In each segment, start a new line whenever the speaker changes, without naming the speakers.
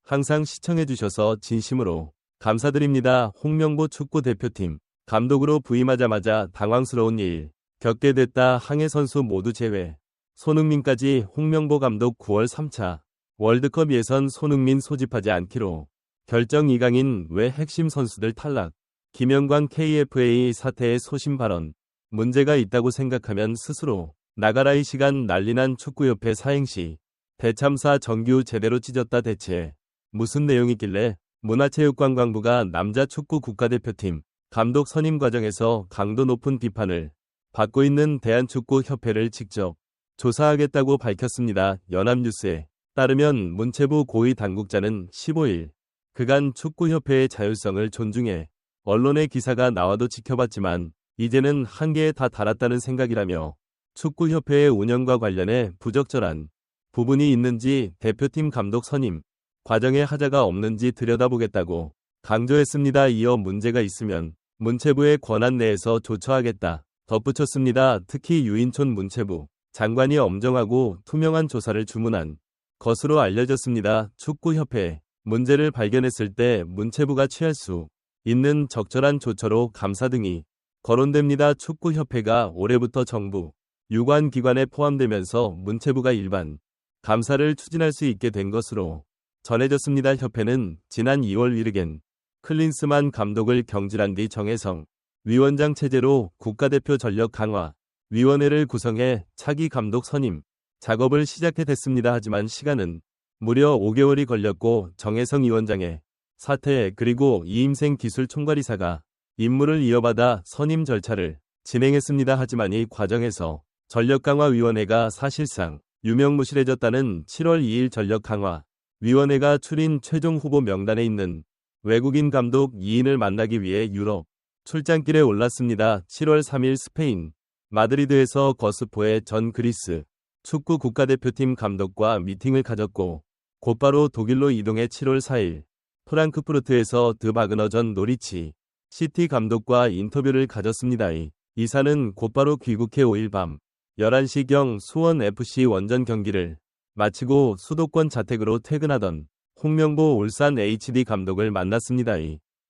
항상 시청해주셔서 진심으로 감사드립니다. 홍명보 축구 대표팀 감독으로 부임하자마자 당황스러운 일 겪게 됐다. 항해 선수 모두 제외. 손흥민까지. 홍명보 감독 9월 3차 월드컵 예선 손흥민 소집하지 않기로 결정. 이강인 외 핵심 선수들 탈락. 김영광 KFA 사태의 소심 발언. 문제가 있다고 생각하면 스스로 나가라. 이 시간 난리난 축구협회 사행시. 대참사 정규 제대로 찢었다. 대체 무슨 내용이길래. 문화체육관광부가 남자 축구 국가대표팀 감독 선임 과정에서 강도 높은 비판을 받고 있는 대한축구협회를 직접 조사하겠다고 밝혔습니다. 연합뉴스에 따르면 문체부 고위 당국자는 15일 그간 축구협회의 자율성을 존중해 언론의 기사가 나와도 지켜봤지만 이제는 한계에 다 달았다는 생각이라며 축구협회의 운영과 관련해 부적절한 부분이 있는지 대표팀 감독 선임 과정에 하자가 없는지 들여다보겠다고 강조했습니다. 이어 문제가 있으면 문체부의 권한 내에서 조처하겠다 덧붙였습니다. 특히 유인촌 문체부 장관이 엄정하고 투명한 조사를 주문한 것으로 알려졌습니다. 축구협회 문제를 발견했을 때 문체부가 취할 수 있는 적절한 조처로 감사 등이 거론됩니다. 축구협회가 올해부터 정부 유관기관에 포함되면서 문체부가 일반 감사를 추진할 수 있게 된 것으로 전해졌습니다. 협회는 지난 2월 위르겐 클린스만 감독을 경질한 뒤 정혜성 위원장 체제로 국가대표 전력 강화 위원회를 구성해 차기 감독 선임 작업을 시작했습니다. 하지만 시간은 무려 5개월이 걸렸고 정혜성 위원장의 사퇴 그리고 이임생 기술총괄이사가 임무를 이어받아 선임 절차를 진행했습니다. 하지만 이 과정에서 전력강화위원회가 사실상 유명무실해졌다는 7월 2일 전력강화위원회가 추린 최종 후보 명단에 있는 외국인 감독 2인을 만나기 위해 유럽 출장길에 올랐습니다. 7월 3일 스페인 마드리드에서 거스포의 전 그리스 축구 국가대표팀 감독과 미팅을 가졌고 곧바로 독일로 이동해 7월 4일 프랑크푸르트에서 드 바그너 전 노리치 시티 감독과 인터뷰를 가졌습니다. 이사는 곧바로 귀국해 5일 밤 11시경 수원FC 원정 경기를 마치고 수도권 자택으로 퇴근하던 홍명보 울산 HD 감독을 만났습니다.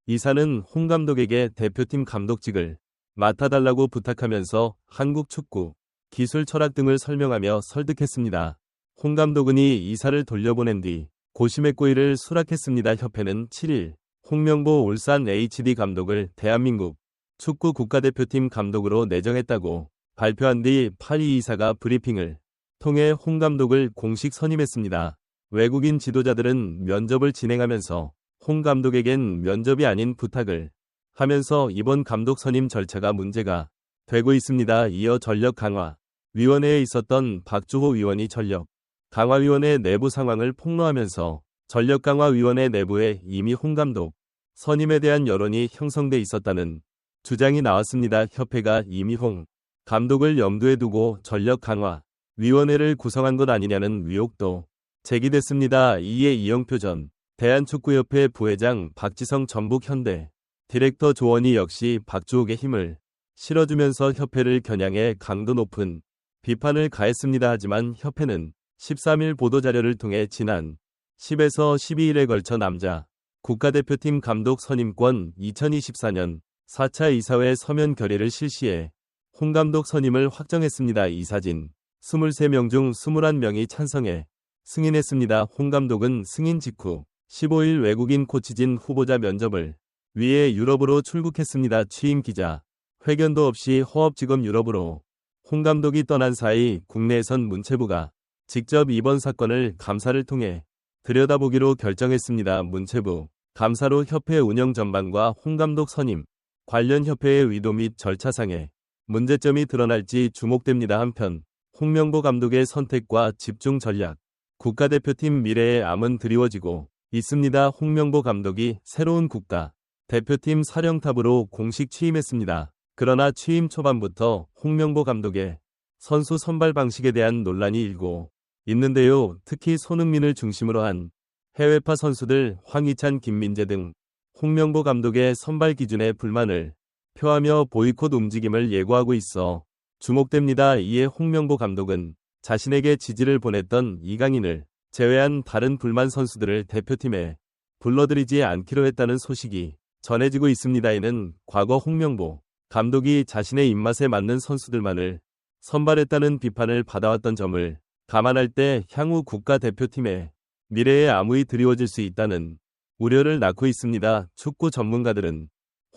이사는 홍 감독에게 대표팀 감독직을 맡아달라고 부탁하면서 한국 축구 기술 철학 등을 설명하며 설득했습니다. 홍 감독은 이 이사를 돌려보낸 뒤 고심의 꼬리를 수락했습니다. 협회는 7일 홍명보 울산 HD 감독을 대한민국 축구 국가대표팀 감독으로 내정했다고 발표한 뒤 8일 이사가 브리핑을 통해 홍 감독을 공식 선임했습니다. 외국인 지도자들은 면접을 진행하면서 홍 감독에겐 면접이 아닌 부탁을 하면서 이번 감독 선임 절차가 문제가 되고 있습니다. 이어 전력 강화 위원회에 있었던 박주호 위원이 전력 강화위원회 내부 상황을 폭로하면서 전력 강화위원회 내부에 이미 홍 감독 선임에 대한 여론이 형성돼 있었다는 주장이 나왔습니다. 협회가 이미 홍 감독을 염두에 두고 전력 강화 위원회를 구성한 것 아니냐는 의혹도 제기됐습니다. 이에 이영표 전 대한축구협회 부회장 박지성 전북 현대 디렉터 조원희 역시 박주옥의 힘을 실어주면서 협회를 겨냥해 강도 높은 비판을 가했습니다. 하지만 협회는 13일 보도자료를 통해 지난 10에서 12일에 걸쳐 남자 국가대표팀 감독 선임권 2024년 4차 이사회 서면 결의를 실시해 홍 감독 선임을 확정했습니다. 이사진 23명 중 21명이 찬성해 승인했습니다. 홍 감독은 승인 직후 15일 외국인 코치진 후보자 면접을 위해 유럽으로 출국했습니다. 취임 기자 회견도 없이 허업지겁 유럽으로 홍 감독이 떠난 사이 국내에선 문체부가 직접 이번 사건을 감사를 통해 들여다보기로 결정했습니다. 문체부 감사로 협회 운영 전반과 홍 감독 선임 관련 협회의 의도 및 절차상의 문제점이 드러날지 주목됩니다. 한편 홍명보 감독의 선택과 집중 전략 국가대표팀 미래의 암은 드리워지고 있습니다. 홍명보 감독이 새로운 국가 대표팀 사령탑으로 공식 취임했습니다. 그러나 취임 초반부터 홍명보 감독의 선수 선발 방식에 대한 논란이 일고 있는데요. 특히 손흥민을 중심으로 한 해외파 선수들 황희찬, 김민재 등 홍명보 감독의 선발 기준에 불만을 표하며 보이콧 움직임을 예고하고 있어 주목됩니다. 이에 홍명보 감독은 자신에게 지지를 보냈던 이강인을 제외한 다른 불만 선수들을 대표팀에 불러들이지 않기로 했다는 소식이 전해지고 있습니다. 이는 과거 홍명보 감독이 자신의 입맛에 맞는 선수들만을 선발했다는 비판을 받아왔던 점을 감안할 때 향후 국가대표팀의 미래에 암울이 드리워질 수 있다는 우려를 낳고 있습니다. 축구 전문가들은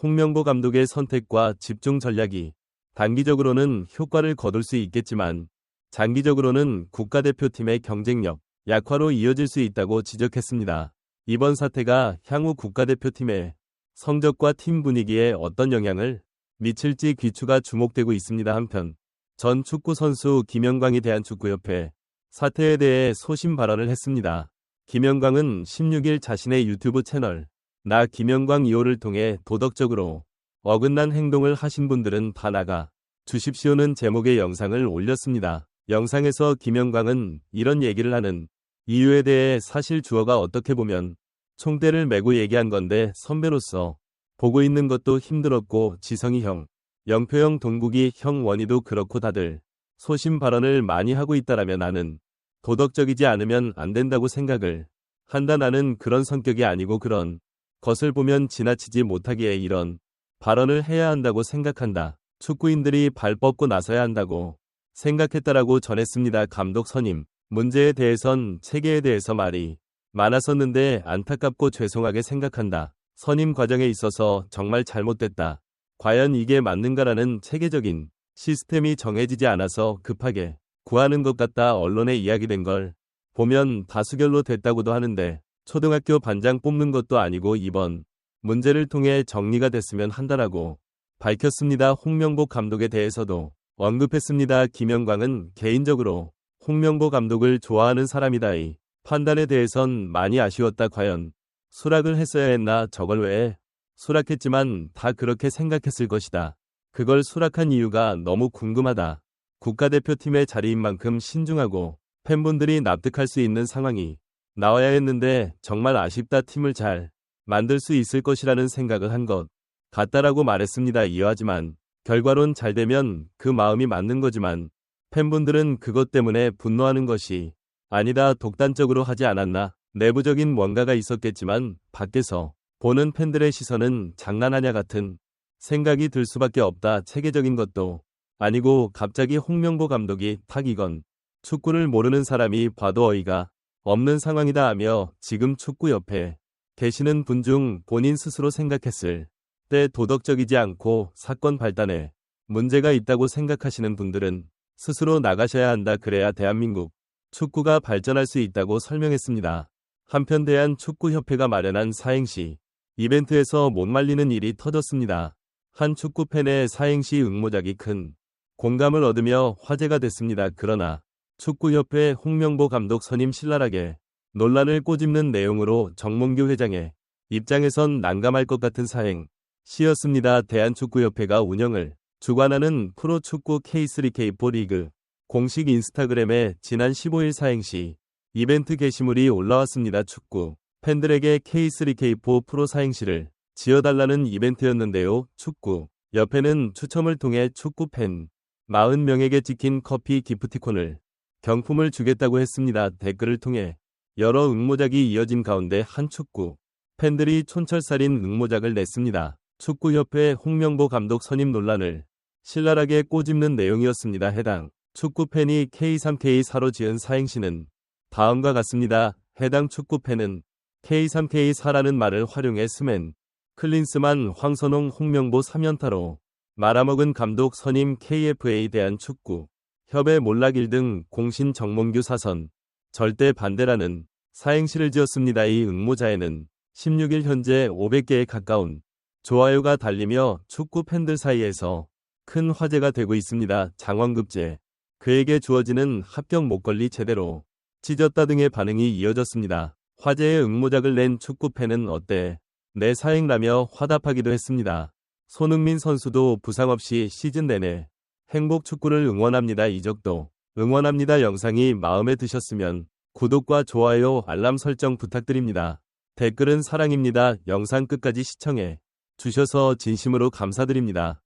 홍명보 감독의 선택과 집중 전략이 단기적으로는 효과를 거둘 수 있겠지만 장기적으로는 국가대표팀의 경쟁력 약화로 이어질 수 있다고 지적했습니다. 이번 사태가 향후 국가대표팀의 성적과 팀 분위기에 어떤 영향을 미칠지 귀추가 주목되고 있습니다. 한편 전 축구 선수 김영광이 대한축구협회 사태에 대해 소신 발언을 했습니다. 김영광은 16일 자신의 유튜브 채널 나 김영광 2호를 통해 도덕적으로 어긋난 행동을 하신 분들은 다 나가 주십시오는 제목의 영상을 올렸습니다. 영상에서 김영광은 이런 얘기를 하는 이유에 대해 사실 주어가 어떻게 보면 총대를 메고 얘기한 건데 선배로서 보고 있는 것도 힘들었고 지성이 형, 영표 형, 동국이 형, 원희도 그렇고 다들 소신 발언을 많이 하고 있다라면 나는 도덕적이지 않으면 안 된다고 생각을 한다. 나는 그런 성격이 아니고 그런 것을 보면 지나치지 못하기에 이런 발언을 해야 한다고 생각한다. 축구인들이 발 뻗고 나서야 한다고 생각했다라고 전했습니다. 감독 선임 문제에 대해선 체계에 대해서 말이 많았었는데 안타깝고 죄송하게 생각한다. 선임 과정에 있어서 정말 잘못됐다. 과연 이게 맞는가라는 체계적인 시스템이 정해지지 않아서 급하게 구하는 것 같다. 언론에 이야기된 걸 보면 다수결로 됐다고도 하는데 초등학교 반장 뽑는 것도 아니고 이번 문제를 통해 정리가 됐으면 한다라고 밝혔습니다. 홍명보 감독에 대해서도 언급했습니다. 김영광은 개인적으로 홍명보 감독을 좋아하는 사람이다. 이 판단에 대해선 많이 아쉬웠다. 과연 수락을 했어야 했나? 저걸 왜 수락했지만 다 그렇게 생각했을 것이다. 그걸 수락한 이유가 너무 궁금하다. 국가대표팀의 자리인 만큼 신중하고 팬분들이 납득할 수 있는 상황이 나와야 했는데 정말 아쉽다. 팀을 잘 만들 수 있을 것이라는 생각을 한 것 같다라고 말했습니다. 이어하지만 결과론 잘 되면 그 마음이 맞는 거지만 팬분들은 그것 때문에 분노하는 것이 아니다. 독단적으로 하지 않았나? 내부적인 뭔가가 있었겠지만 밖에서 보는 팬들의 시선은 장난하냐 같은 생각이 들 수밖에 없다. 체계적인 것도 아니고 갑자기 홍명보 감독이 탁 이건 축구를 모르는 사람이 봐도 어이가 없는 상황이다 하며 지금 축구협회에 계시는 분 중 본인 스스로 생각했을 때 도덕적이지 않고 사건 발단에 문제가 있다고 생각하시는 분들은 스스로 나가셔야 한다. 그래야 대한민국 축구가 발전할 수 있다고 설명했습니다. 한편 대한축구협회가 마련한 사행시 이벤트에서 못 말리는 일이 터졌습니다. 한 축구팬의 사행시 응모작이 큰 공감을 얻으며 화제가 됐습니다. 그러나 축구협회 홍명보 감독 선임 신랄하게 논란을 꼬집는 내용으로 정몽규 회장의 입장에선 난감할 것 같은 사행시였습니다. 대한축구협회가 운영을 주관하는 프로축구 K3K4 리그 공식 인스타그램에 지난 15일 사행시 이벤트 게시물이 올라왔습니다. 축구 팬들에게 K3K4 프로 사행시를 지어달라는 이벤트였는데요. 축구 협회는 추첨을 통해 축구 팬 40명에게 찍힌 커피 기프티콘을 경품을 주겠다고 했습니다. 댓글을 통해 여러 응모작이 이어진 가운데 한 축구 팬들이 촌철살인 응모작을 냈습니다. 축구협회 홍명보 감독 선임 논란을 신랄하게 꼬집는 내용이었습니다. 해당 축구팬이 K3K4로 지은 사행시는 다음과 같습니다. 해당 축구팬은 K3K4라는 말을 활용해 스맨, 클린스만, 황선홍, 홍명보 3연타로 말아먹은 감독 선임 KFA 대한축구 협회 몰락일 등 공신 정몽규 사선 절대 반대라는 사행시를 지었습니다. 이 응모자에는 16일 현재 500개에 가까운 좋아요가 달리며 축구 팬들 사이에서 큰 화제가 되고 있습니다. 장원급제, 그에게 주어지는 합격 목걸이 제대로 찢었다 등의 반응이 이어졌습니다. 화제의 응모작을 낸 축구 팬은 어때? 내 사행라며 화답하기도 했습니다. 손흥민 선수도 부상 없이 시즌 내내 행복 축구를 응원합니다. 이적도 응원합니다. 영상이 마음에 드셨으면 구독과 좋아요, 알람 설정 부탁드립니다. 댓글은 사랑입니다. 영상 끝까지 시청해 주셔서 진심으로 감사드립니다.